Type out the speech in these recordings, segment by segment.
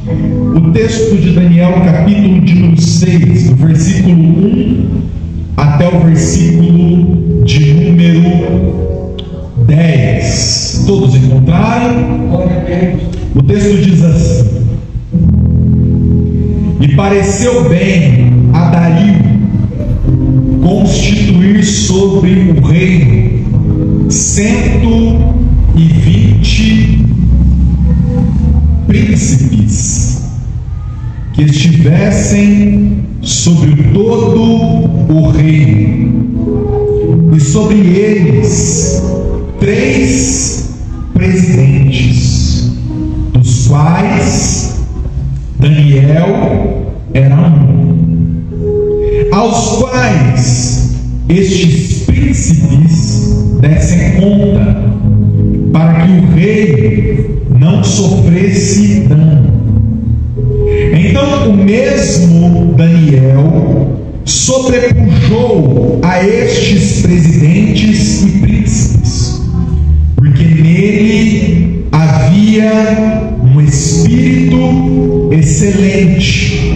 O texto de Daniel, capítulo de número 6, do versículo 1 até o versículo de número 10. Todos encontraram? O texto diz assim: E pareceu bem a Dario constituir sobre o reino 120 príncipes que estivessem sobre todo o reino, e sobre eles 3 presidentes, dos quais Daniel era um, aos quais estes príncipes dessem conta, para que o rei não sofresse dano. Então o mesmo Daniel sobrepujou a estes presidentes e príncipes, porque nele havia um espírito excelente,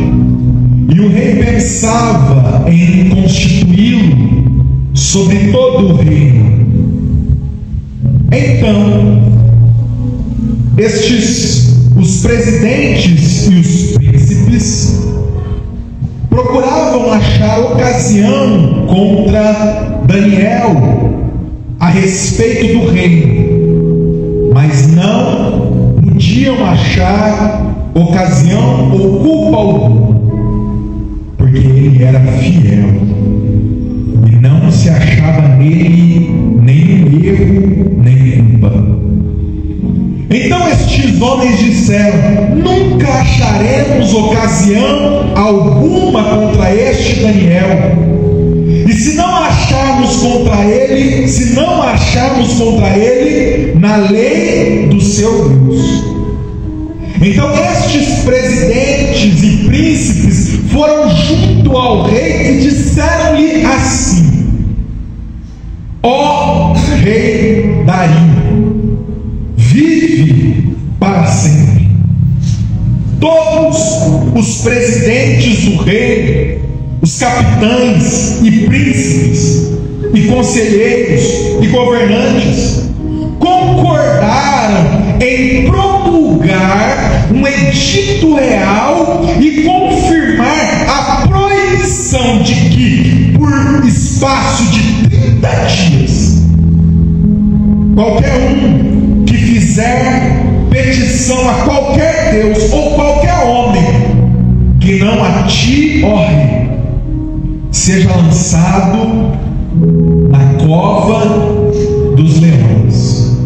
e o rei pensava em constituí-lo sobre todo o reino. Então os presidentes e os príncipes procuravam achar ocasião contra Daniel a respeito do reino, mas não podiam achar ocasião ou culpa alguma, porque ele era fiel e não se achava nele nenhum erro, nem culpa. Então estes homens disseram: nunca acharemos ocasião alguma contra este Daniel, e se não acharmos contra ele na lei do seu Deus. Então estes presidentes e príncipes foram junto ao rei e disseram-lhe assim: ó rei Dario, vive para sempre. Todos os presidentes do reino, os capitães e príncipes e conselheiros e governantes concordaram em promulgar um edito real e confirmar a proibição de que, por espaço de 30 dias, qualquer um que fizer petição a qualquer Deus ou qualquer homem que não a ti, ó rei, seja lançado na cova dos leões.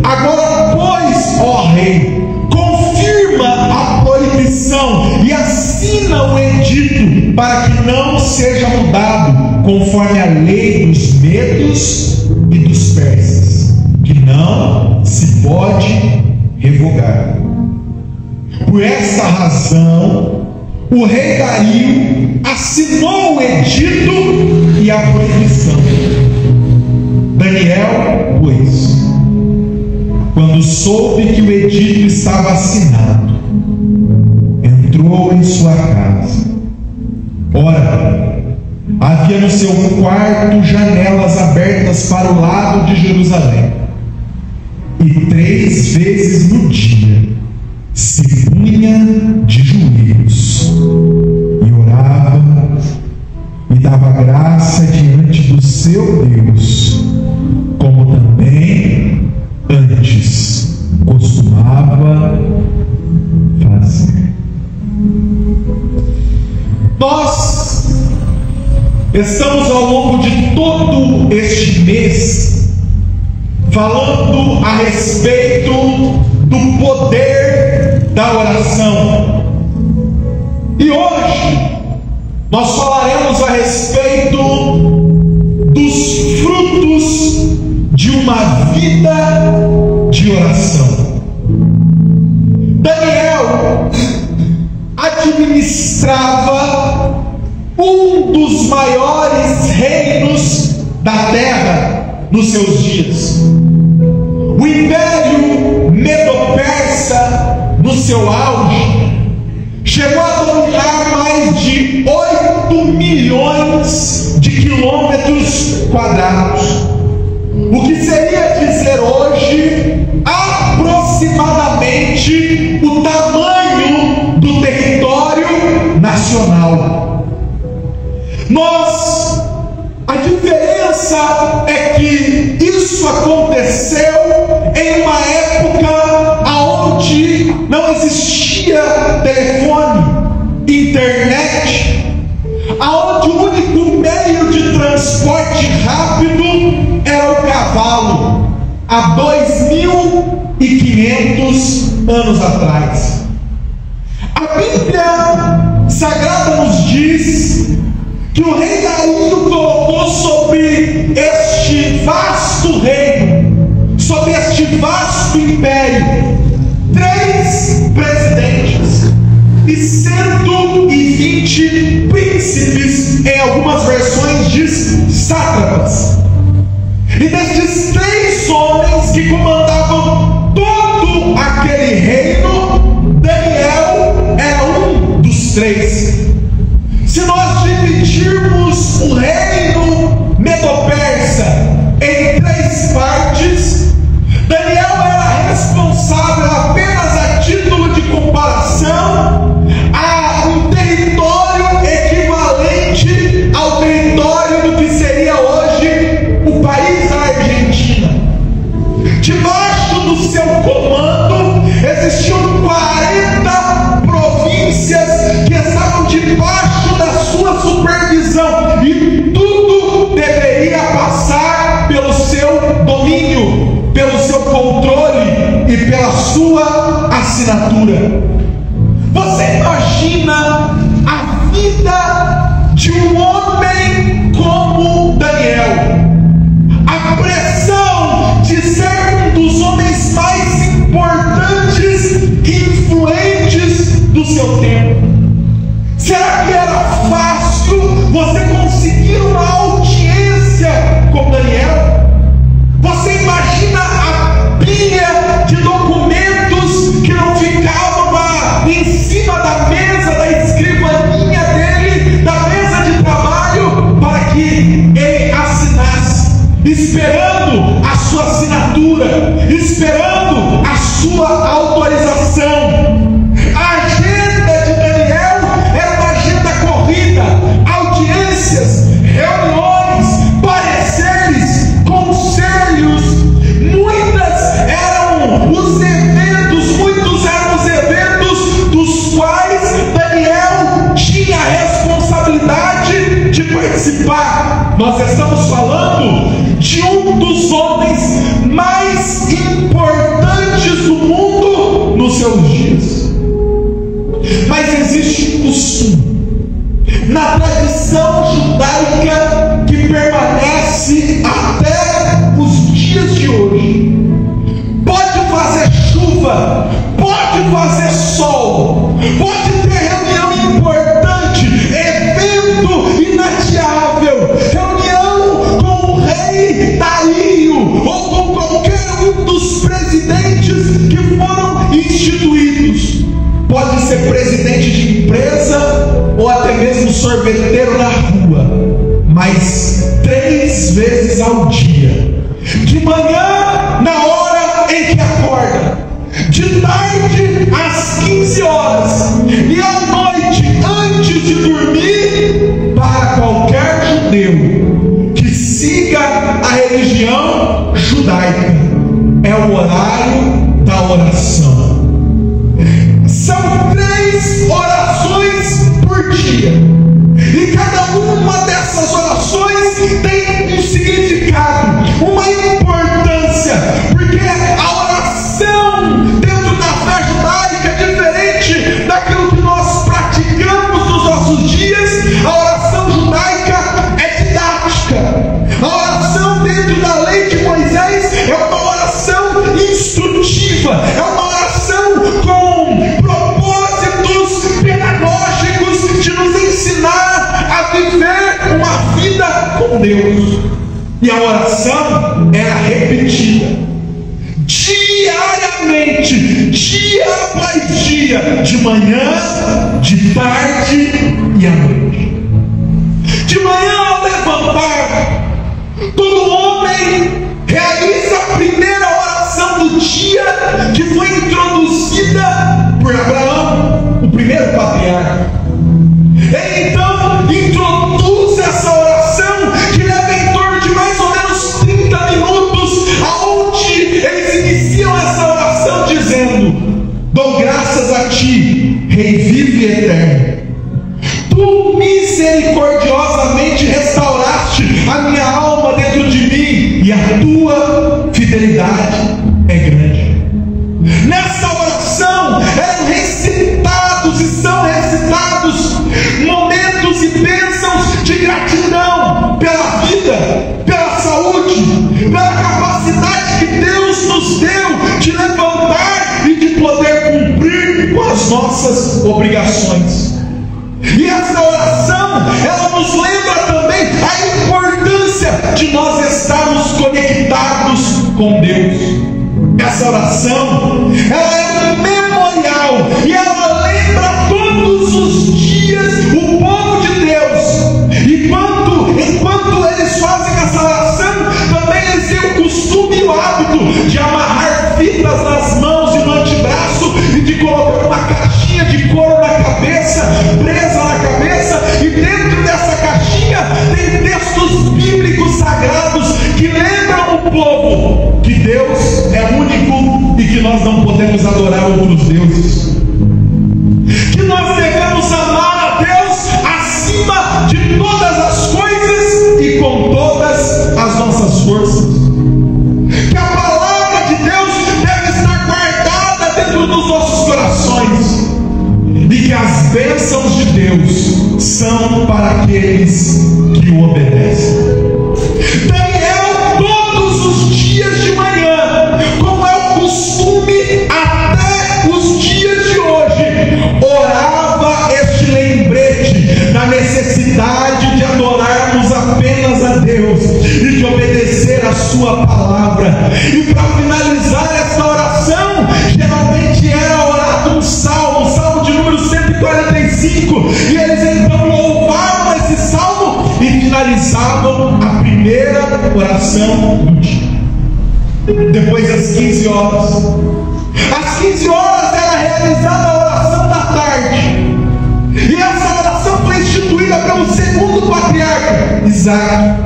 Agora, pois, ó rei, confirma a proibição e assina o edito, para que não seja mudado, conforme a lei dos medos e dos persas, que não se pode revogar. Por esta razão, o rei Dario assinou o edito e a proibição. Daniel, pois, quando soube que o edito estava assinado, entrou em sua casa. Ora, havia no seu quarto janelas abertas para o lado de Jerusalém, e 3 vezes no dia se punha de joelhos e orava e dava graça diante do seu Deus, como também antes costumava fazer. Nós estamos ao longo de todo este mês falando a respeito do poder da oração, e hoje nós falaremos a respeito dos frutos de uma vida de oração. Daniel administrava um dos maiores reinos da terra nos seus dias. O Império Medo-Persa, nos seu auge, chegou a dominar mais de 8 milhões de quilômetros quadrados, o que seria dizer hoje aproximadamente o tamanho do território nacional. A diferença é que isso aconteceu em uma época onde não existia telefone, internet, onde o único meio de transporte rápido era o cavalo, há 2.500 anos atrás. A Bíblia Sagrada nos diz que o rei Dario colocou sobre este vasto reino, sobre este vasto império, 3 presidentes e 120 príncipes, em algumas versões diz sátrapas. E destes 3 homens que comandavam todo aquele reino, Daniel era um dos 3. Se nós dividirmos o reino medo-persa em 3 partes, Daniel era responsável, apenas a título de comparação, a um território equivalente ao território do que seria hoje o país da Argentina. Debaixo do seu comando existiam 40 províncias que estavam debaixo da sua supervisão, e tudo deveria passar pelo seu domínio, pelo seu controle e pela sua assinatura. Você imagina a vida de um homem como Daniel, a pressão de ser um dos homens mais importantes e influentes do seu tempo? Será que era fácil você conseguir uma audiência com Daniel? Você imagina a pilha de documentos que não ficavam em cima da mesa, da escrivaninha dele, da mesa de trabalho, para que ele assinasse, esperando a sua assinatura, esperando a sua autorização? A agenda de Daniel era uma agenda corrida, audiências, reuniões, pareceres, conselhos. Muitos eram os eventos dos quais Daniel tinha a responsabilidade de participar. Nós estamos falando de um dos homens mais importantes do mundo nos seus dias. Mas existe um costume na tradição judaica que permanece até os dias de hoje. Pode fazer chuva, pode fazer sol, pode ter reunião importante, evento inadiável, reunião com o rei Dario ou com qualquer um dos presidentes que foram instituídos. Pode ser presidente de empresa ou até mesmo sorveteiro na rua, mas 3 vezes ao dia, de manhã na hora em que acorda, de tarde às 15 horas e à noite antes de dormir. Para qualquer judeu que siga a religião judaica, é o horário da oração. São 3 orações por dia, e cada uma dessas orações tem um significado, uma importância, porque a oração dentro da fé judaica é diferente daquilo que nós praticamos nos nossos dias. A oração judaica é didática. A oração dentro da lei de Moisés é uma oração instrutiva, é uma oração com propósitos pedagógicos de nos ensinar a viver uma vida com Deus. E a oração era repetida diariamente, dia após faz dia de manhã, de tarde e à noite. De manhã ao levantar, todo homem realiza a primeira oração do dia, que foi introduzida por Abraão, o primeiro patriarca. Ele então introduz essa oração, que leva em torno de mais ou menos 30 minutos, aonde eles iniciam essa oração dizendo: dou graças a ti, Rei vivo e eterno. Tu misericordiosamente restauraste a minha alma dentro de mim, e a tua fidelidade é grande. Nessa oração eram recitados e são recitados momentos e bênçãos de gratidão pela vida, pela saúde, pela capacidade que Deus nos deu de levantar e de poder cumprir com as nossas obrigações. E essa oração, ela nos lembra também a importância de nós estarmos conectados com Deus. Essa oração, ela é um memorial, e ela lembra todos os dias o povo de Deus. E enquanto eles fazem essa oração, também eles têm o costume e o hábito de amarrar fitas nas mãos e no antebraço, e de colocar uma caixinha de couro na cabeça, presa na cabeça, e dentro dessa caixinha tem textos bíblicos sagrados que lembram o povo que Deus é único e que nós não podemos adorar outros deuses, que nós devemos amar a Deus acima de todas as coisas e com todas as nossas forças, que a palavra de Deus deve estar guardada dentro dos nossos corações, e que as bênçãos de Deus são para aqueles que o obedecem. Daniel, todos os dias de manhã, como é o costume até os dias de hoje, orava este lembrete da necessidade de adorarmos apenas a Deus e de obedecer a sua palavra. E para finalizar essa oração, geralmente era orado um salmo de número 145, e eles então louvavam esse salmo e finalizavam a primeira oração do dia. Depois das 15 horas, às 15 horas era realizada a oração da tarde, e essa oração foi instituída pelo segundo patriarca, Isaac.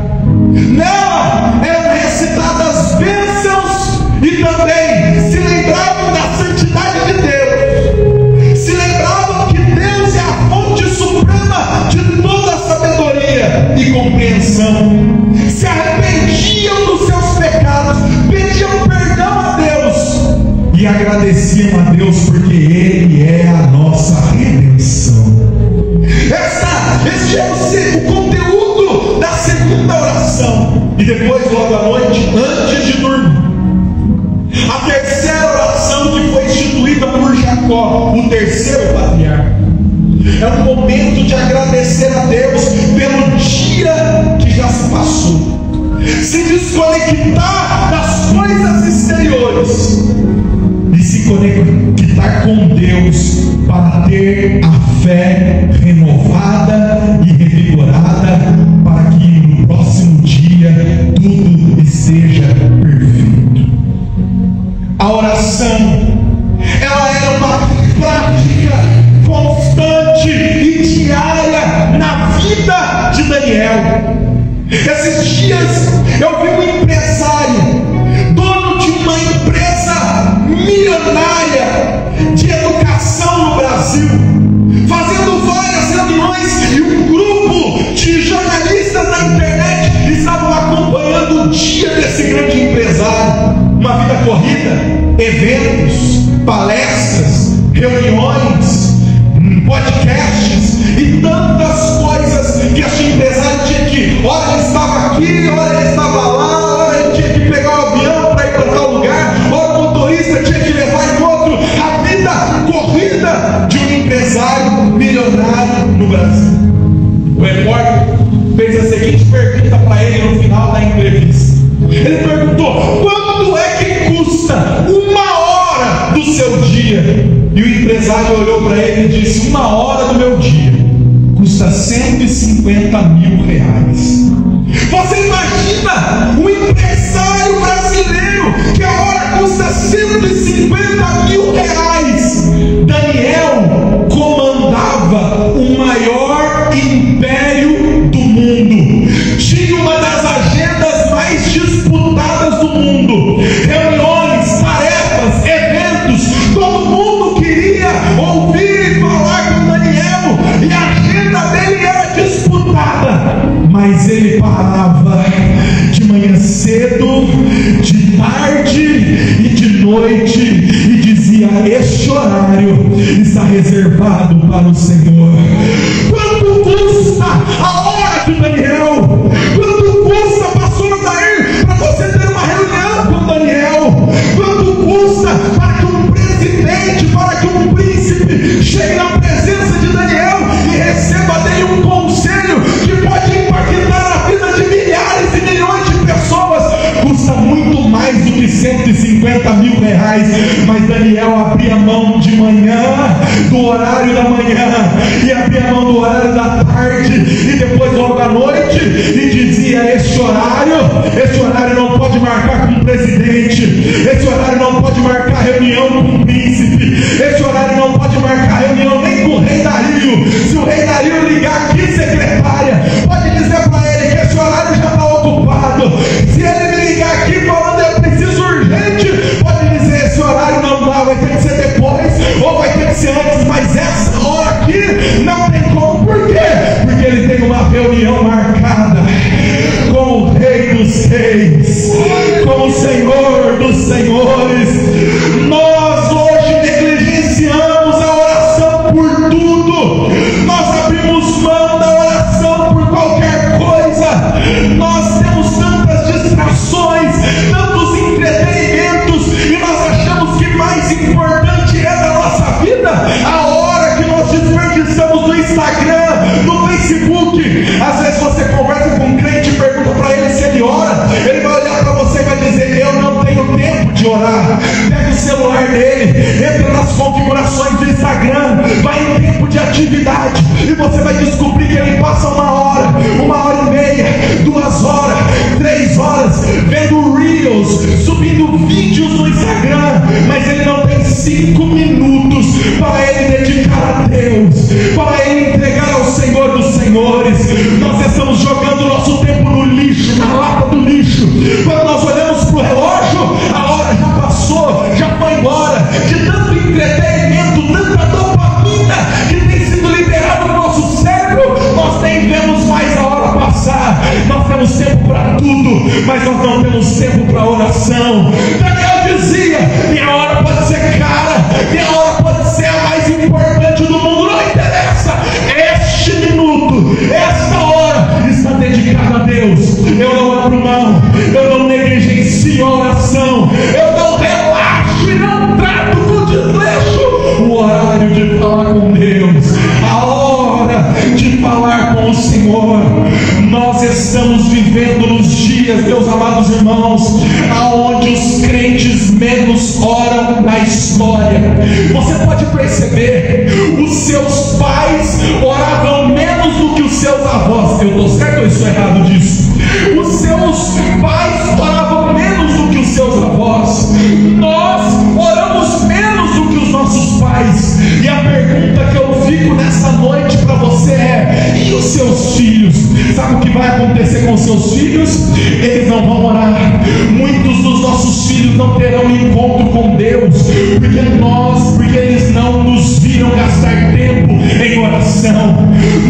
Nela eram recitadas bênçãos, e também se lembravam da santidade de Deus, se lembravam que Deus é a fonte suprema de toda a sabedoria e compreensão, se arrependiam dos seus pecados, pediam perdão a Deus e agradeciam a Deus porque Ele é a nossa redenção. Este é o conteúdo da segunda oração. E depois, logo à noite, antes de dormir, a terceira oração, que foi instituída por Jacó, o terceiro patriarca, é um momento de agradecer a Deus pelo dia que já se passou, se desconectar das coisas exteriores e se conectar com Deus para ter a fé renovada e revigorada, para que no próximo dia tudo esteja perfeito. A oração, ela era uma prática constante e diária na vida de Daniel. Esses dias eu vi um empresário, dono de uma empresa milionária de educação no Brasil, fazendo várias reuniões, e um grupo de jornalistas na internet estavam acompanhando o dia desse grande empresário. Uma vida corrida, eventos, palestras, reuniões, podcasts e tantas coisas que este empresário tinha que, ora ele estava aqui, ora ele estava lá, ora ele tinha que pegar o avião para ir para tal lugar, ora o motorista tinha que levar em outro. A vida corrida de um empresário milionário no Brasil. O repórter fez a seguinte pergunta para ele no final da entrevista. Ele perguntou: quanto é que custa uma hora do seu dia? E o empresário olhou para ele e disse: 1 hora do meu dia custa 150 mil reais. Você imagina um empresário brasileiro que a hora custa 150 mil reais. Daniel comandava o maior império do mundo, tinha uma das agendas mais disputadas do mundo, reuniões, tarefas, eventos, todo mundo queria ouvir e falar com Daniel, e a agenda dele era disputada, mas ele parava de manhã cedo, de tarde e de noite, e dizia: este horário está reservado para o Senhor. Quanto custa a hora de Daniel? Quanto custa, pastor Dair, para você ter uma reunião com Daniel? Quanto custa para que um presidente, para que um príncipe chegue na presença de Daniel e receba dele um conselho que pode impactar a vida de milhares e milhões de pessoas? Custa muito mais do que 150 mil reais. Mas Daniel abria mão de manhã, do horário da manhã, e abria mão do horário da tarde, e depois logo à noite, e dizia: este horário não pode marcar com o presidente, esse horário não pode marcar reunião com o príncipe, esse horário não pode marcar reunião nem com o rei Dario. Se o rei Dario ligar aqui, secretária, pode dizer para ele que esse horário já está ocupado. Se ele me ligar aqui falando eu preciso urgente, pode dizer: esse horário não dá, vai ter que ser depois, ou vai ter que ser antes, mas essa hora aqui não tem como. Por quê? Porque ele tem uma reunião marcada com o Rei dos Reis, com o Senhor dos Senhores. Nós hoje negligenciamos a oração por tudo, nós abrimos mão da oração por qualquer coisa, nós temos tantas distrações, tantos entretenimentos, e nós achamos que mais importante é da nossa vida a hora que nós desperdiçamos no Instagram, no Facebook. Às vezes você conversa com um crente e pergunta para ele se ele ora, ele vai olhar para você e vai dizer: eu não tenho tempo de orar. Pega o celular dele, entra nas configurações do Instagram, vai em tempo de atividade, e você vai descobrir que ele passa 1 hora, 1h30, 2 horas, 3 horas, vendo Reels, subindo vídeos no Instagram, mas ele não tem 5 minutos para ele dedicar a Deus, para ele entregar ao Senhor dos Senhores. Nós estamos jogando nosso tempo no lixo, na lata do lixo. Quando nós olhamos para o relógio, a hora já passou, já foi embora. De tanto entretenimento, tanta dopamina que tem sido liberada no nosso cérebro, nós nem vemos mais a hora passar. Nós temos tempo para tudo, mas nós não temos tempo para oração. Daniel dizia: minha hora pode ser cara, minha hora pode ser a mais importante do mundo, não interessa. Este minuto, esta hora está dedicada a Deus. Eu não abro mão, eu não negligencio a oração, eu não relaxo e não trato com desleixo o horário de falar com Deus, a hora de falar com o Senhor. Nós estamos vivendo nos dias, meus amados irmãos, aonde os crentes menos oram na história. Você pode perceber, os seus pais oravam menos do que os seus avós. Eu estou certo ou estou errado disso? Os seus pais oravam menos do que os seus avós. Nós oramos menos do que os nossos pais. E a pergunta que eu fico nessa noite para você é: e os seus filhos? Sabe o que vai acontecer com os seus filhos? Eles não vão orar. Muitos dos nossos filhos não terão encontro com Deus, porque eles não nos viram gastar tempo em oração.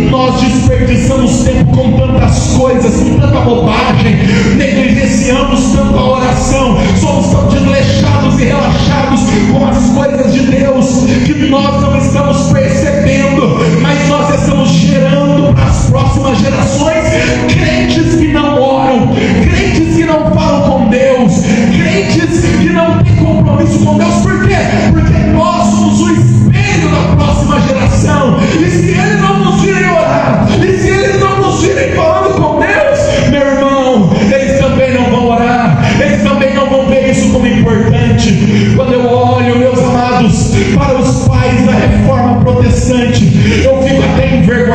Nós desperdiçamos tempo com tantas coisas, com tanta bobagem, negligenciamos tanto a oração, somos tão desleixados e relaxados com as coisas de Deus, que nós não estamos percebendo, mas nós estamos gerando para as próximas gerações crentes que não oram, crentes que não falam com Deus, crentes que não têm compromisso com Deus. Por quê? Porque nós somos o espelho da próxima geração, e se eles não nos virem orar, e se eles não nos virem falando com Deus, meu irmão, eles também não vão orar, eles também não vão ver isso como importante. Quando eu olho, meus amados, para os pais da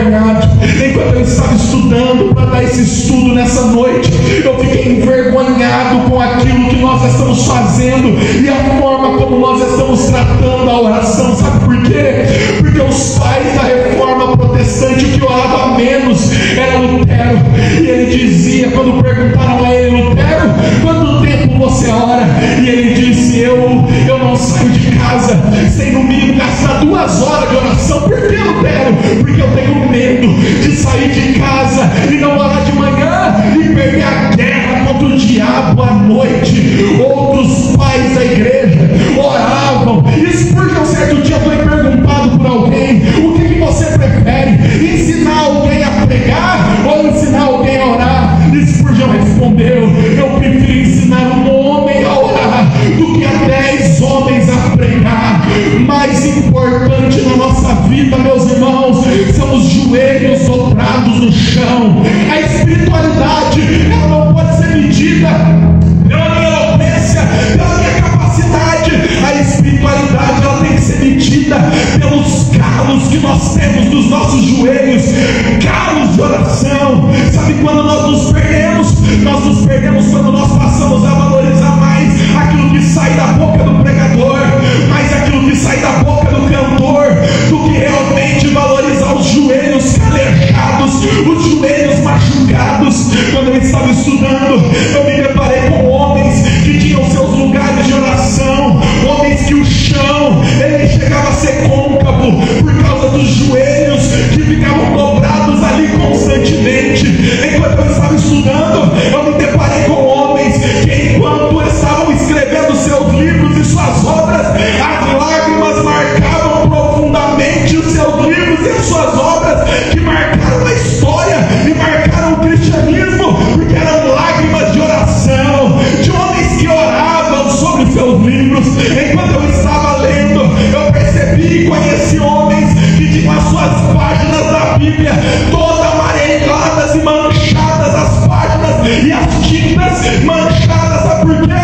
envergonhado. Enquanto eu estava estudando para dar esse estudo nessa noite, eu fiquei envergonhado com aquilo que nós estamos fazendo e a forma como nós estamos tratando a oração. Sabe por quê? Porque os pais da reforma protestante, o que orava menos era Lutero, e ele dizia, quando perguntaram a ele: Lutero, quanto tempo você ora? E ele disse: eu não saio de casa sem no mínimo gastar 2 horas de oração. Por que, Lutero? Porque eu tenho medo de sair de casa e não orar de manhã e perder a guerra contra o diabo à noite. Outros pais da igreja oravam. E Spurgeon certo dia foi perguntado por alguém: o que você prefere, ensinar alguém a pregar ou ensinar alguém a orar? E Spurgeon respondeu: eu prefiro ensinar um homem a orar do que a 10 homens a pregar. Mais importante na nossa vida, meus irmãos, são os joelhos dobrados no chão. A espiritualidade, ela não pode ser medida pela minha eloquência, pela minha capacidade. A espiritualidade, ela tem que ser medida pelos calos que nós temos dos nossos joelhos, calos de oração. Sabe quando nós nos perdemos? Nós nos perdemos quando nós passamos a valorizar mais aquilo que sai da boca do pregador, mais aquilo que sai da boca do cantor, do que realmente valorizar os joelhos calejados, os joelhos machucados. Quando eu estava estudando, eu me deparei com homens que tinham seus lugares de oração, homens que o chão, ele chegava a ser côncavo por causa dos joelhos que ficavam dobrados ali constantemente. Enquanto eu estava estudando, eu me deparei com homens que, enquanto estavam escrevendo seus livros e suas obras, as lágrimas marcavam profundamente os seus livros e as suas obras, que marcaram a história e marcaram o cristianismo, porque eram lágrimas de oração, de homens que oravam sobre seus livros. Enquanto eu estava lendo, eu percebi e conheci homens que tinham as suas páginas da Bíblia todas amareladas e manchadas, as páginas e as tintas manchadas. Sabe por quê?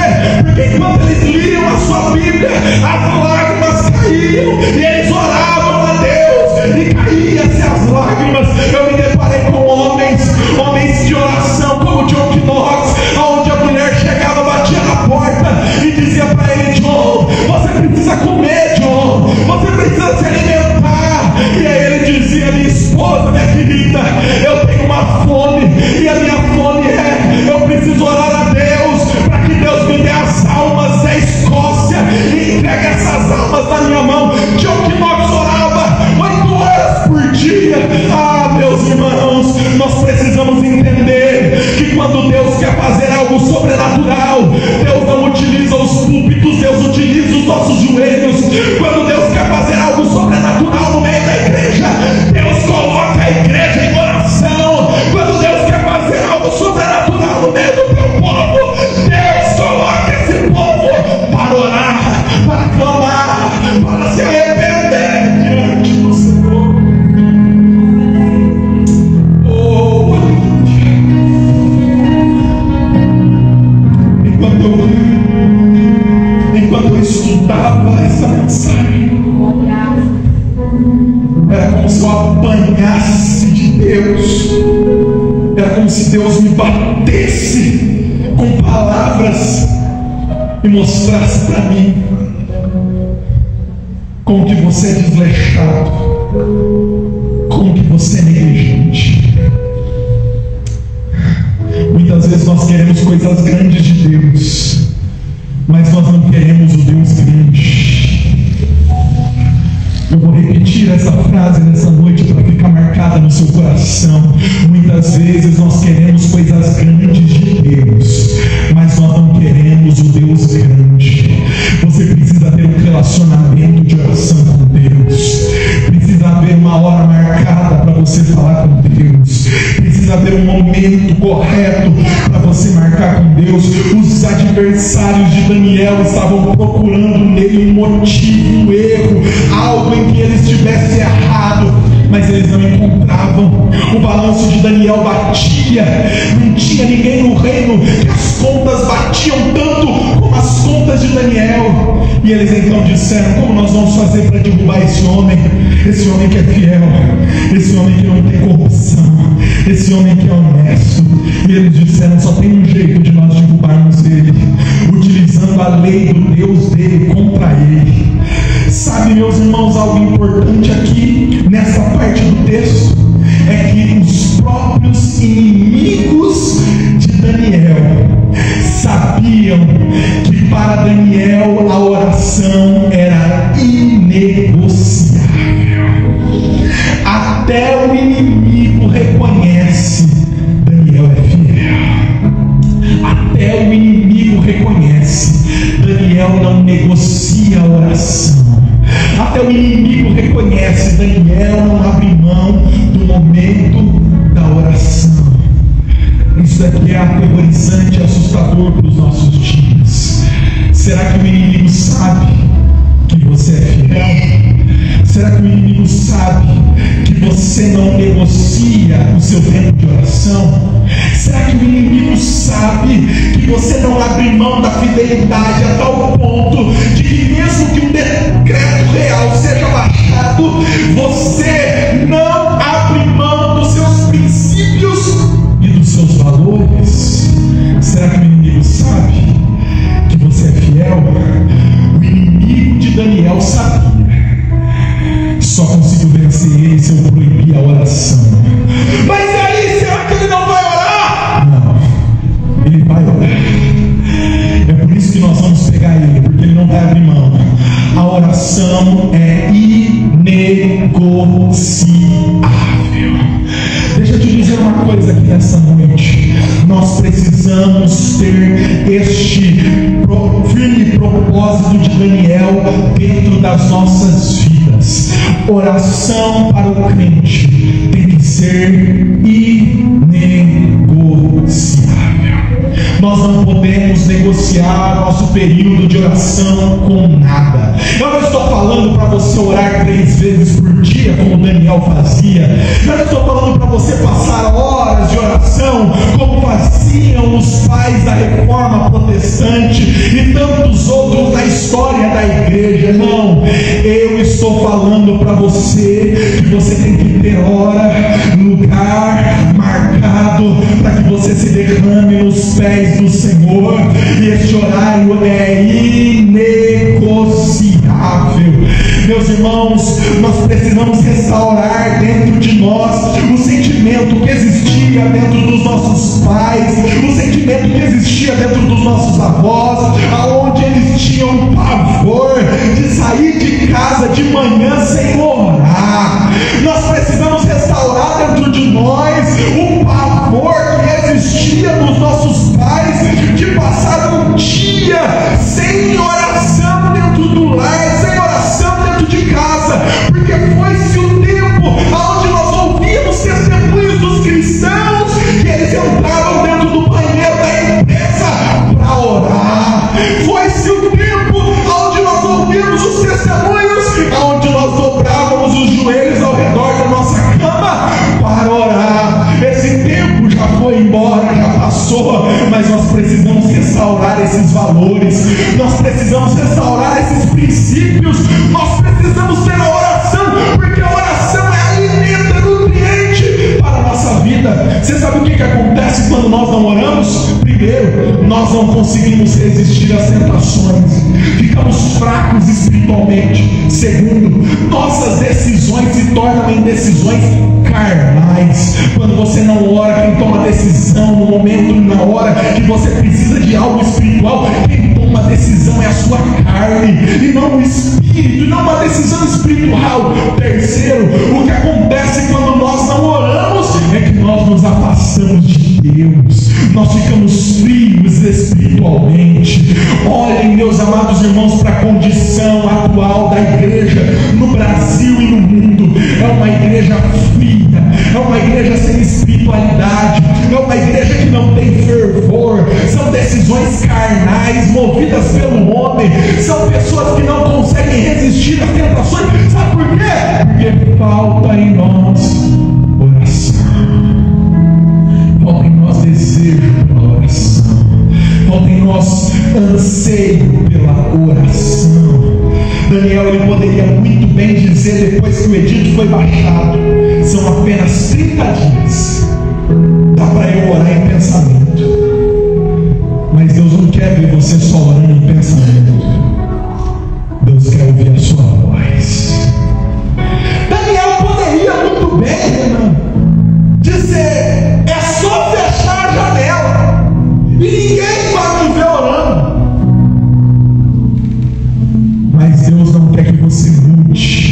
Porque enquanto eles liam a sua Bíblia, as lágrimas caíam e eles oravam a Deus e caíam-se as lágrimas. Eu me deparei com homens de oração como John Knox, onde a mulher chegava, batia na porta e dizia para ele: John, você precisa comer, John, você precisa se alimentar. E aí ele dizia: minha esposa, minha querida, eu tenho uma fome, e a minha fome eu preciso orar a Deus para que Deus me dê as almas da Escócia e entregue essas almas na minha mão. John Knox orava 8 horas por dia. Ah, meus irmãos, nós precisamos entender que quando Deus quer fazer algo sobrenatural, Deus não utiliza os púlpitos, Deus utiliza os nossos joelhos. Quando Deus quer fazer algo sobrenatural no meio da igreja, Deus coloca a igreja em oração. Quando Deus quer fazer algo sobrenatural no meio do teu povo, Deus coloca esse povo para orar, para clamar, para se arrepender diante do Senhor. Oh, enquanto eu estudava essa mensagem, era como se eu apanhasse de Deus, era como se Deus me batesse com palavras e mostrasse para mim como que você é desleixado, como que você é negligente. Muitas vezes nós queremos coisas grandes de Deus, mas nós não queremos o Deus grande. Eu vou repetir essa frase nessa noite para ficar marcada no seu coração. Muitas vezes nós queremos coisas grandes de Deus, mas nós não queremos o Deus grande. Você precisa ter um relacionamento de oração com Deus. Precisa haver uma hora marcada para você falar com Deus. Precisa haver um momento correto para você marcar com Deus. Os adversários de Daniel estavam procurando nele um motivo, um erro, algo em que ele estivesse errado, mas eles não encontravam. O balanço de Daniel batia, não tinha ninguém no reino que as contas batiam tanto como as contas de Daniel. E eles então disseram: como nós vamos fazer para derrubar esse homem que é fiel, esse homem que não tem corrupção, esse homem que é honesto? E eles disseram: só tem um jeito de nós derrubarmos ele, utilizando a lei do Deus dele contra ele. Sabe, meus irmãos, algo importante aqui nessa parte do texto é que os próprios inimigos de Daniel sabiam que para Daniel a oração era inegociável. Até o inimigo reconhece: Daniel é fiel. Até o inimigo reconhece: Daniel não negocia a oração. Até o inimigo reconhece: Daniel não abre mão do momento da oração. Isso aqui é aterrorizante e assustador para os nossos dias. Será que o inimigo sabe que você é fiel? Será que o inimigo sabe que você não negocia o seu tempo de oração? Será que o inimigo sabe que você não abre mão da fidelidade a tal ponto de que mesmo que um decreto real seja baixado, você não abre mão dos seus princípios e dos seus valores? Será que o inimigo sabe que você é fiel? O inimigo de Daniel sabia. Só conseguiu vencer ele se eu proibir a oração. Mas e aí, será que ele não vai orar? Não, ele vai orar. É por isso que nós vamos pegar ele, porque ele não vai abrir mão. A oração é inegociável. Deixa eu te dizer uma coisa aqui nessa noite. Nós precisamos ter este firme propósito de Daniel dentro das nossas vidas. Oração para o crente tem que ser inegociável. Nós não podemos negociar nosso período de oração com nada. Eu não estou falando para você orar 3 vezes por dia, como Daniel fazia. Eu não estou falando para você passar horas de oração, como faziam os pais da reforma protestante e tantos outros da história da igreja. Não, eu estou falando para você que você tem que ter hora, lugar marcado para que você se derrame nos pés do Senhor. E este horário é inegociável. Meus irmãos, nós precisamos restaurar dentro de nós o sentimento que existia dentro dos nossos pais, o sentimento que existia dentro dos nossos avós, aonde eles tinham pavor de sair de casa de manhã sem orar. Nós precisamos restaurar dentro de nós o pavor que existia nos nossos pais de passar um dia sem oração dentro do lar, sem oração dentro de casa, porque foi-se o tempo onde nós ouvíamos testemunhos dos cristãos que eles entravam dentro do banheiro da empresa para orar. Foi-se o tempo onde nós ouvimos os testemunhos, onde nós dobrávamos os joelhos ao redor da nossa cama para orar. Esse tempo já foi embora, já passou, mas nós precisamos restaurar esses valores, nós precisamos restaurar esses princípios, nós precisamos ter a oração, porque a oração é alimento, nutriente para a nossa vida. Você sabe o que acontece quando nós não oramos? Primeiro, nós não conseguimos resistir às tentações, ficamos fracos espiritualmente. Segundo, nossas decisões se tornam em decisões carnais. Quando você não ora, quem toma decisão no momento, na hora que você precisa de algo espiritual, quem toma decisão é a sua carne e não o espírito, e não uma decisão espiritual. Terceiro, o que acontece quando nós não oramos é que nós nos afastamos de Deus, nós ficamos frios espiritualmente. Olhem, meus amados irmãos, para a condição atual da igreja no Brasil e no mundo. É uma igreja fria, é uma igreja sem espiritualidade, é uma igreja que não tem fervor, são decisões carnais movidas pelo homem, são pessoas que não conseguem resistir às tentações. Sabe por quê? Porque falta em nós oração, falta em nós desejo pela oração, falta em nós anseio pela dizer, depois que o edito foi baixado, são apenas 30 dias. Dá para eu orar em pensamento. Mas Deus não quer ver você só orando em pensamento. Deus quer ouvir a sua voz. Daniel poderia muito bem, irmão, dizer: é só fechar a janela e ninguém vai me ver orando. Mas Deus não quer que você mude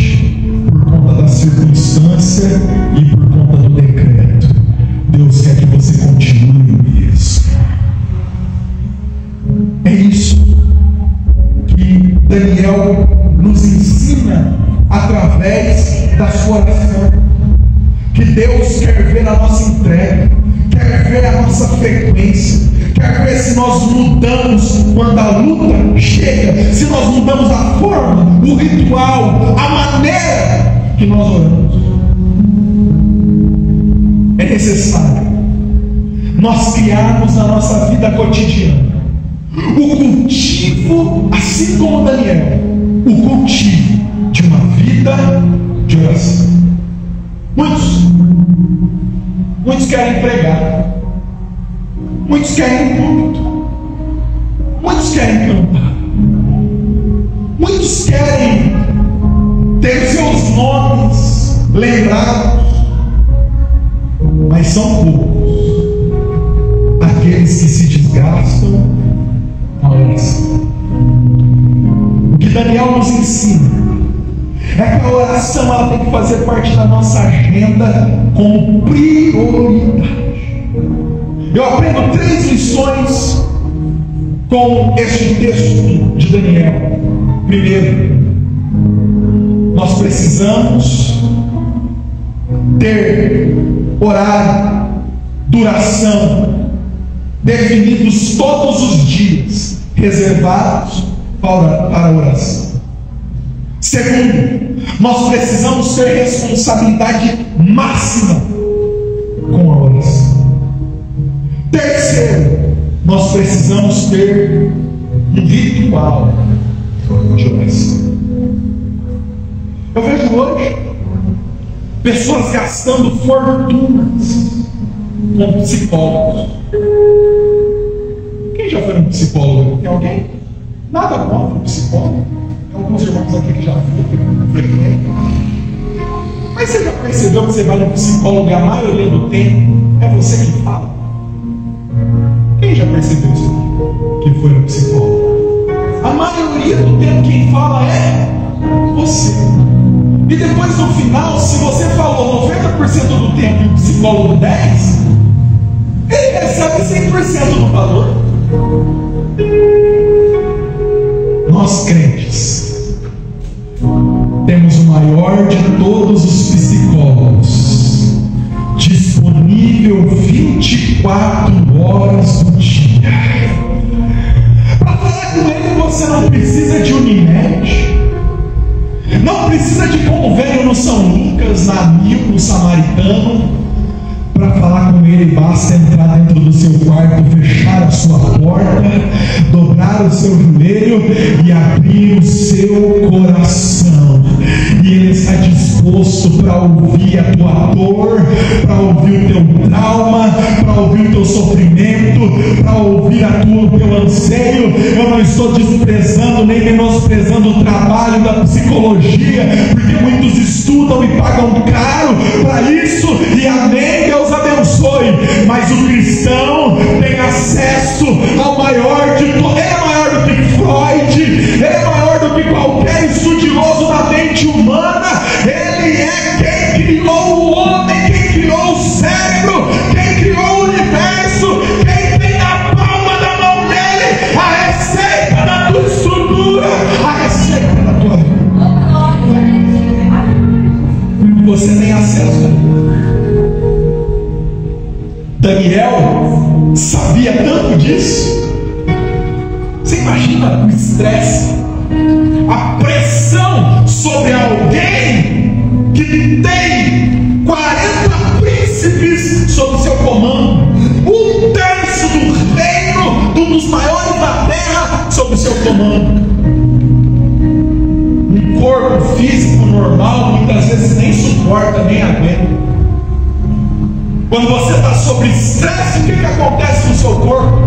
por conta da circunstância e por conta do decreto. Deus quer que você continue mesmo. É isso que Daniel nos ensina através da sua oração. Que Deus quer ver a nossa entrega, quer ver a nossa frequência, quer ver se nós mudamos quando a luta chega, se nós mudamos a forma, o ritual, a maneira que nós oramos. É necessário nós criarmos na nossa vida cotidiana o cultivo, assim como Daniel, o cultivo de uma vida de oração. Muitos querem pregar, muitos querem culto, muitos querem cantar, muitos querem ter seus nomes lembrados, mas são poucos aqueles que se desgastam na oração. O que Daniel nos ensina é que a oração ela tem que fazer parte da nossa agenda como prioridade. Eu aprendo 3 lições com este texto de Daniel. Primeiro, nós precisamos ter horário, duração definidos todos os dias, reservados para a oração. Segundo, nós precisamos ter responsabilidade máxima com a oração. Terceiro, nós precisamos ter um ritual de oração. Eu vejo hoje pessoas gastando fortunas com psicólogos. Quem já foi um psicólogo? Tem alguém? Nada contra um psicólogo. Tem alguns irmãos aqui que já foram. Mas você já percebeu que você vai no psicólogo e a maioria do tempo é você que fala? Quem já percebeu isso aqui? Que foi no psicólogo? A maioria do tempo quem fala é você. E depois no final, se você falou 90% do tempo e o psicólogo 10%, ele recebe 100% do valor. Nós crentes temos o maior de todos os psicólogos, disponível 24 horas do dia. Para falar com ele você não precisa de Unimed, não precisa de convênio no São Lucas, na Mil, no Samaritano. Para falar com ele basta entrar dentro do seu quarto, fechar a sua porta, dobrar o seu joelho e abrir o seu coração. E ele está disposto para ouvir a tua dor, para ouvir o teu trauma, para ouvir o teu sofrimento, para ouvir o teu anseio. Eu não estou desprezando nem menosprezando o trabalho da psicologia, porque muitos estudam e pagam caro para isso, e amém, Deus abençoe. Mas o cristão tem acesso ao maior de todos. Ele é maior do que Freud, ele é maior do que qualquer estudioso da mente humana. Ele é quem criou o homem, quem criou o cérebro, quem criou o universo, quem tem na palma da mão dele a receita da tua estrutura, a receita da tua vida. Você tem acesso. Daniel sabia tanto disso. Você imagina o estresse, a pressão sobre alguém que tem 40 príncipes sob seu comando, 1/3 do reino, de um dos maiores da terra sob seu comando, um corpo físico normal normal, muitas vezes nem suporta, nem aguenta. Quando você está sob estresse, o que acontece no seu corpo?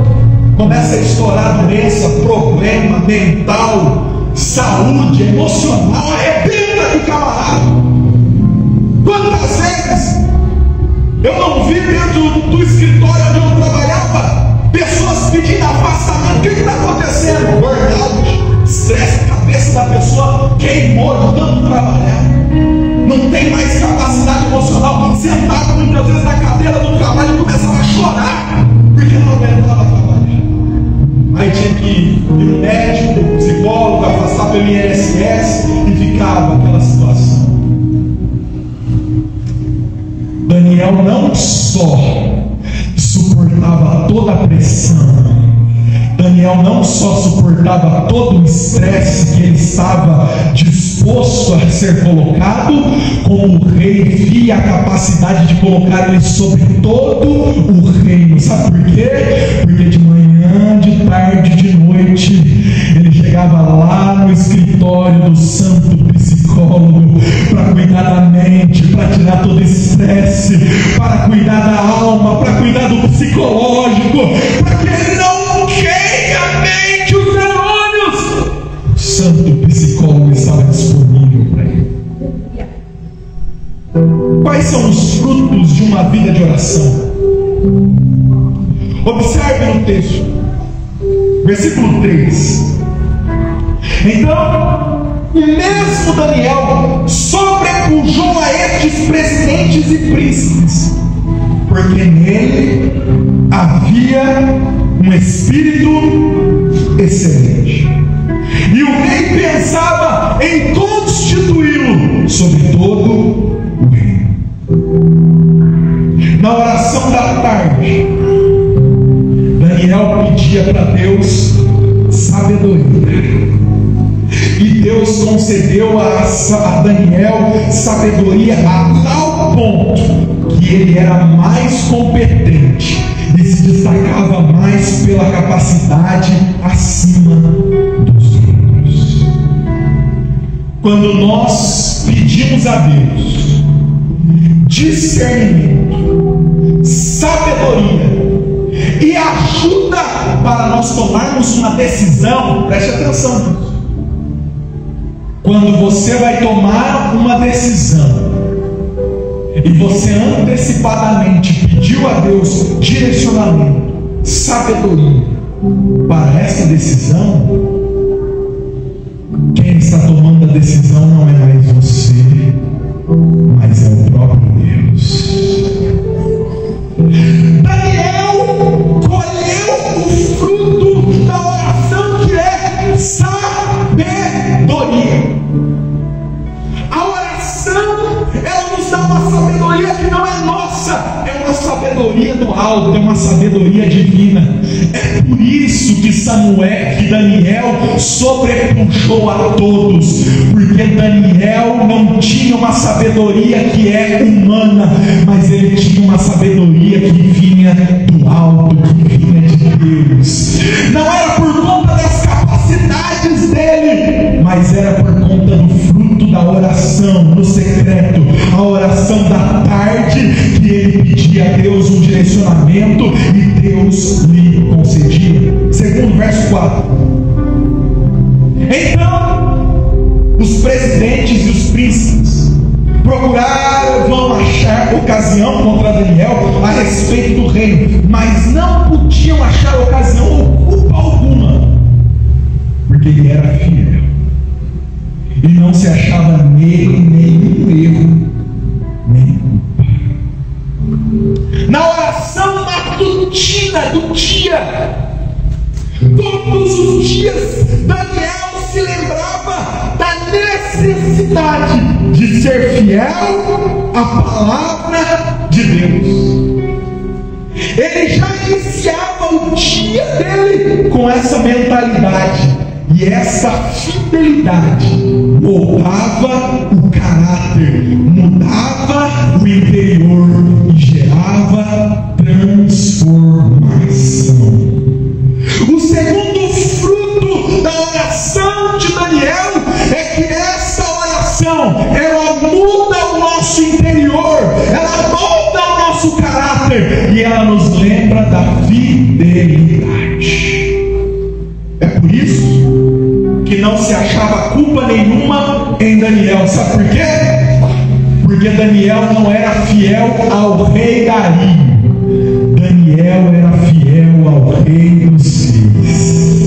Começa a estourar doença, problema mental, saúde, emocional, arrebenta do camarada. Quantas vezes eu não vi dentro do escritório onde eu trabalhava pessoas pedindo afastamento? O que está acontecendo? Burnout, estresse, a cabeça da pessoa queimou de tanto trabalhar, não tem mais capacidade emocional, sentada muitas vezes na cadeira do trabalho e começava a chorar porque não aguentava trabalhar. Aí tinha que ir no médico, psicólogo, afastar pelo INSS e ficava aquela situação. Daniel não só suportava toda a pressão, Daniel não só suportava todo o estresse que ele estava disposto a ser colocado, como o rei via a capacidade de colocar ele sobre todo o reino. Sabe por quê? Porque de manhã, de tarde, de noite, ele chegava lá no escritório do santo psicólogo para cuidar da mente, para tirar todo esse estresse, para cuidar da alma, para cuidar do psicológico, para que ele não queime a mente, os neurônios. O santo psicólogo estava disponível para ele. Quais são os frutos de uma vida de oração? Observe no texto, versículo 3. Então, o mesmo Daniel sobrepujou a estes presidentes e príncipes, porque nele havia um espírito excelente, e o rei pensava em constituí-lo sobre todo o reino. Na oração da tarde, Daniel pedia para Deus sabedoria, e Deus concedeu a Daniel sabedoria a tal ponto que ele era mais competente e se destacava mais pela capacidade acima dos outros. Quando nós pedimos a Deus discernimento, sabedoria e ajuda para nós tomarmos uma decisão, preste atenção nisso. Quando você vai tomar uma decisão e você antecipadamente pediu a Deus direcionamento, sabedoria para essa decisão, quem está tomando a decisão não é mais você, mas é o próprio Deus. Daniel colheu o fruto da oração, que é sabedoria. A oração, ela nos dá uma sabedoria que não é nossa, é uma sabedoria do alto, é uma sabedoria divina. É por isso que Daniel sobrepujou a todos, porque Daniel não tinha uma sabedoria que é humana, mas ele tinha uma sabedoria que vinha do alto, que vinha de Deus. Não era por conta das capacidades dele, mas era por conta do fruto da oração no secreto, a oração da tarde, que ele pedia a Deus um direcionamento e Deus lhe concedia. Segundo verso 4. Então os presidentes e os príncipes procuravam achar ocasião contra Daniel a respeito do reino, mas não podiam achar ocasião ou culpa alguma, porque ele era fiel e não se achava nele nenhum erro, nem culpa. Na oração matutina do dia, todos os dias, Daniel se lembrava da necessidade de ser fiel à palavra de Deus. Ele já iniciava o dia dele com essa mentalidade, e essa fidelidade moldava o caráter, mudava o interior e gerava transformação. O segundo fruto da oração de Daniel é que essa oração era Porque ela nos lembra da fidelidade. É por isso que não se achava culpa nenhuma em Daniel. Sabe por quê? Porque Daniel não era fiel ao rei Dario. Daniel era fiel ao rei dos reis.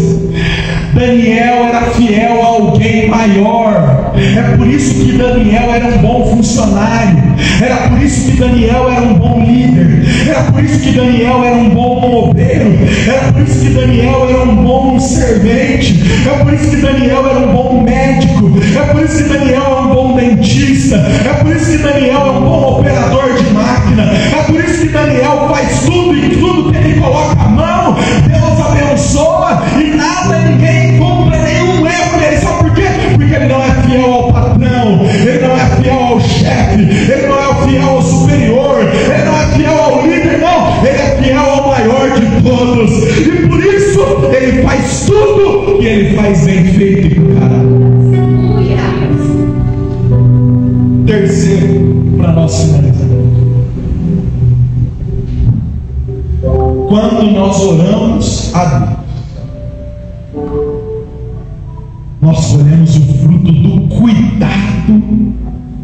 Daniel era fiel a alguém maior. É por isso que Daniel era um bom funcionário. Era por isso que Daniel era um bom líder. Era por isso que Daniel era um bom obreiro. Era por isso que Daniel era um bom servente. É por isso que Daniel era um bom médico. É por isso que Daniel é um bom dentista. É por isso que Daniel é um bom operador de máquina. É por isso que Daniel faz tudo, e tudo que ele coloca a mão, Deus abençoa, e nada, ninguém encontra nenhum erro nele. Sabe por quê? Porque ele não é fiel ao patrão, ele não é fiel ao chefe, ele não é fiel ao superior, ele não é fiel ao líder, não, ele é fiel ao maior de todos, e por isso ele faz tudo e ele faz bem feito e com caráter. Terceiro, para nós finalizar, quando nós oramos a Deus, nós colhemos o fruto do cuidado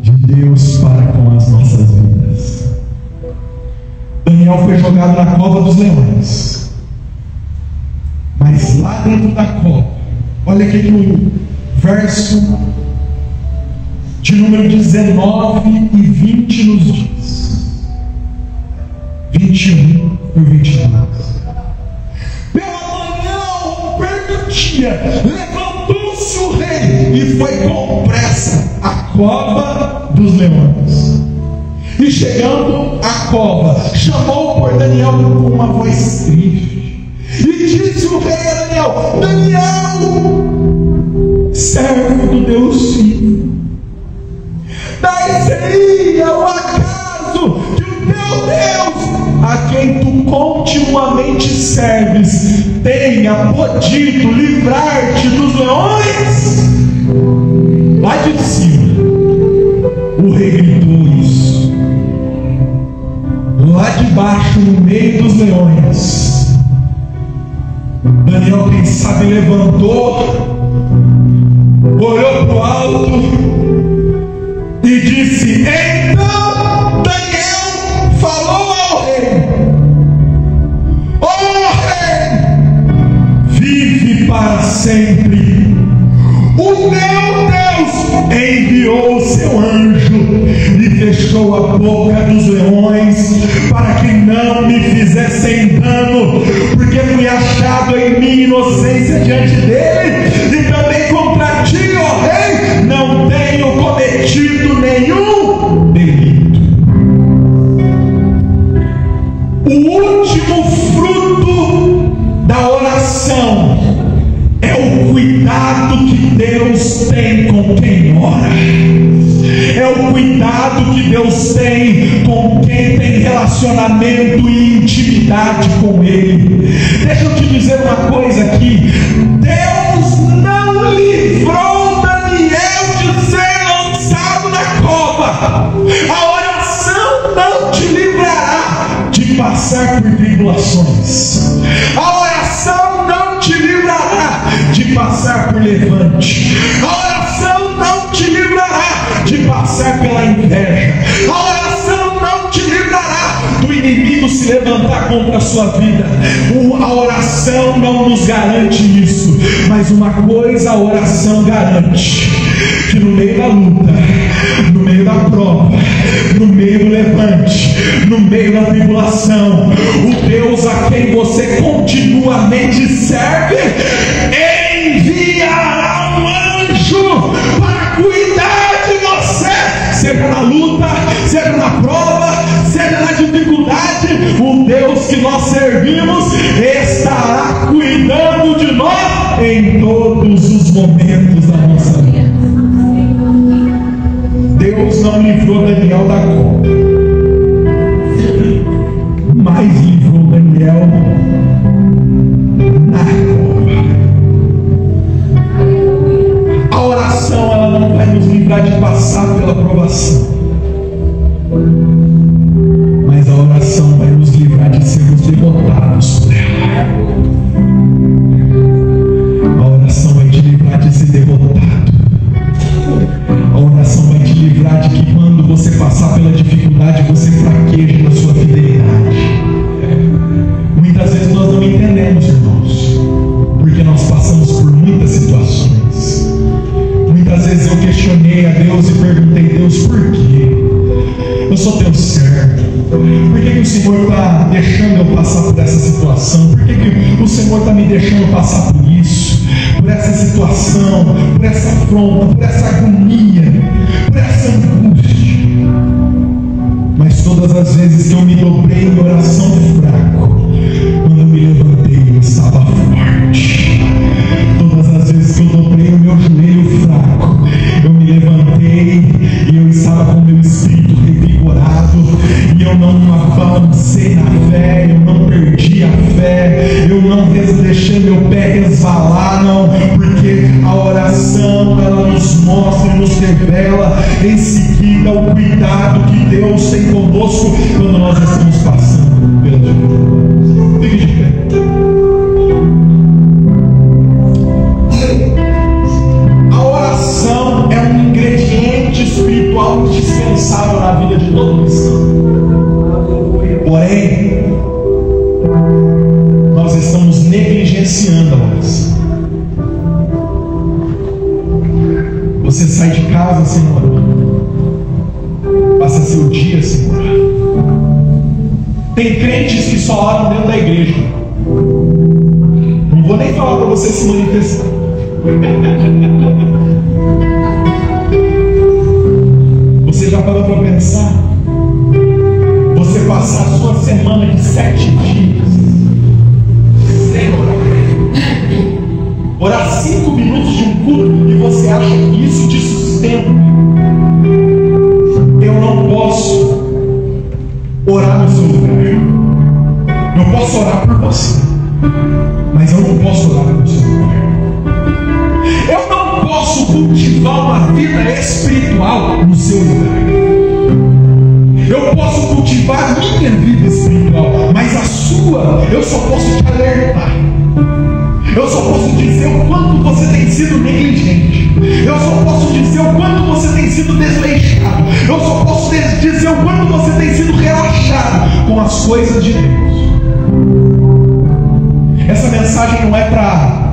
de Deus para com as nossas vidas. Daniel foi jogado na cova dos leões, mas lá dentro da cova, olha aqui que o verso de número 19 e 20 nos diz, 21 e 22. Pela manhã, ao romper do dia, levantou-se o rei e foi com pressa à cova dos leões. E chegando à cova, chamou por Daniel com uma voz triste. E disse o rei a Daniel: Daniel, servo do Deus vivo, daí-seria o acaso que o teu Deus, a quem tu continuamente serves, tenha podido livrar-te dos leões? Lá de cima, o rei gritou isso. Lá de baixo, no meio dos leões, Daniel, quem sabe, levantou, olhou para o alto e disse: então Daniel falou ao rei: ó rei, vive para sempre. O meu Deus enviou o seu anjo e fechou a boca dos leões para que não me fizessem dano, porque fui achado em minha inocência diante dele, e também contra ti, ó rei, não tenho cometido nenhum delito. O último fruto da oração é o cuidado que Deus tem com quem ora. É o cuidado que Deus tem com quem tem relacionamento e intimidade com Ele. Deixa eu te dizer uma coisa aqui: Deus não livrou Daniel de ser lançado na cova. A oração não te livrará de passar por tribulações. A oração não te livrará de passar por levante. A oração não te livrará de passar pela inveja. A oração não te livrará do inimigo se levantar contra a sua vida. A oração não nos garante isso, mas uma coisa a oração garante: que no meio da luta, no meio da prova, no meio do levante, no meio da tribulação, o Deus a quem você continuamente serve enviará um anjo para cuidar de você, seja na luta, seja na prova, seja na dificuldade. O Deus que nós servimos estará cuidando de nós em todos os momentos da nossa vida. Deus não livrou Daniel da cova, mas livrou Daniel na cova. A oração, ela não vai nos livrar de passar pela provação, mas a oração vai nos livrar de passar pela dificuldade, você fraqueja na sua fidelidade. Muitas vezes nós não entendemos, irmãos, porque nós passamos por muitas situações. Muitas vezes eu questionei a Deus e perguntei: Deus, por quê? Eu sou teu servo. Por que o Senhor está deixando eu passar por essa situação? Por que o Senhor está me deixando passar por isso? Por essa situação, por essa afronta, por essa agonia, por essa angústia. Mas todas as vezes que eu me dobrei em oração fraco, quando eu me levantei, eu estava forte. Todas as vezes que eu dobrei o meu joelho fraco, eu me levantei e eu estava com o meu espírito revigorado, e eu não avancei na fé, eu não perdi a fé, eu não deixei meu pé resvalar, não, porque a oração, ela nos mostra e nos revela em seguida o cuidado que Deus tem conosco quando nós estamos passando pela dificuldade. Fique de pé. A oração é um ingrediente espiritual indispensável na vida de todo cristão. Porém, nós estamos negligenciando a oração. Você sai de casa sem orar, passa seu dia sem orar. Tem crentes que só oram dentro da igreja. Não vou nem falar para você se manifestar. Você já parou para pensar? Você passar a sua semana de 7 dias sem orar. Orar 5 minutos de um culto e você acha que isso te sustenta. Eu não posso orar no seu lugar. Eu posso orar por você, mas eu não posso orar no seu lugar. Eu não posso cultivar uma vida espiritual no seu lugar. Eu posso cultivar a minha vida espiritual, mas a sua eu só posso te alertar. Eu só posso dizer o quanto você tem sido negligente. Eu só posso dizer o quanto você tem sido desleixado. Eu só posso dizer o quanto você tem sido relaxado com as coisas de Deus. Essa mensagem não é para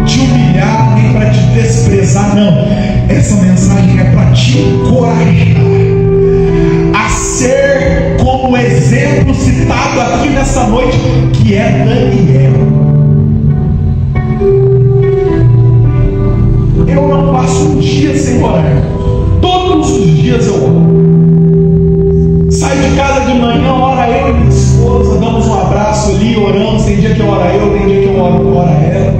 te humilhar nem para te desprezar, não. Essa mensagem é para te encorajar a ser como o exemplo citado aqui nessa noite, que é Daniel. Eu não passo um dia sem orar. Todos os dias eu oro. Saio de casa de manhã, ora eu e minha esposa, damos um abraço ali, oramos. Tem dia que eu oro eu, tem dia que eu oro ela.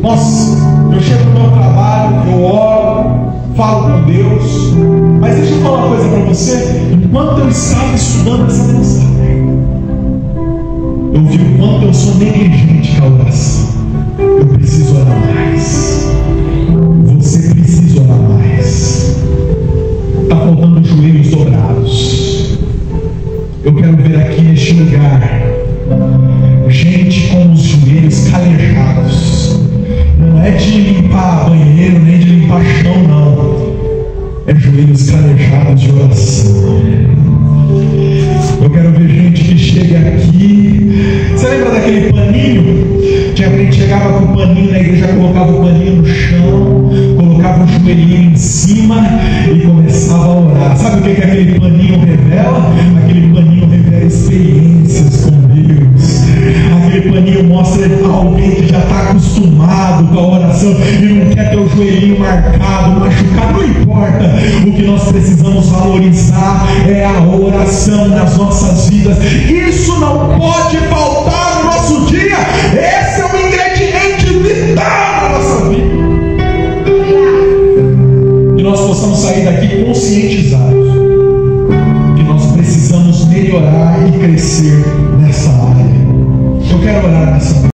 Nossa, eu chego no meu trabalho, eu oro, falo com Deus. Mas deixa eu falar uma coisa para você. Enquanto eu estava estudando essa mensagem, eu vi o quanto eu sou negligente com a oração. Eu preciso orar mais. Você precisa orar mais. Está faltando joelhos dobrados. Eu quero ver aqui neste lugar gente com os joelhos calejados. Não é de limpar banheiro, nem de limpar chão, não. É joelhos calejados de oração. Eu quero ver gente que chega aqui. Você lembra daquele paninho? Tinha gente que chegava com o paninho na igreja, colocava o paninho no chão, colocava o joelhinho em cima e começava a orar. Sabe o que aquele paninho revela? Aquele paninho revela experiências com Deus. Aquele paninho mostra alguém que já está acostumado com a oração e não quer ter o joelhinho marcado, machucado. Não importa. O que nós precisamos valorizar é a oração nas nossas vidas. Isso não pode faltar no nosso dia. Esse é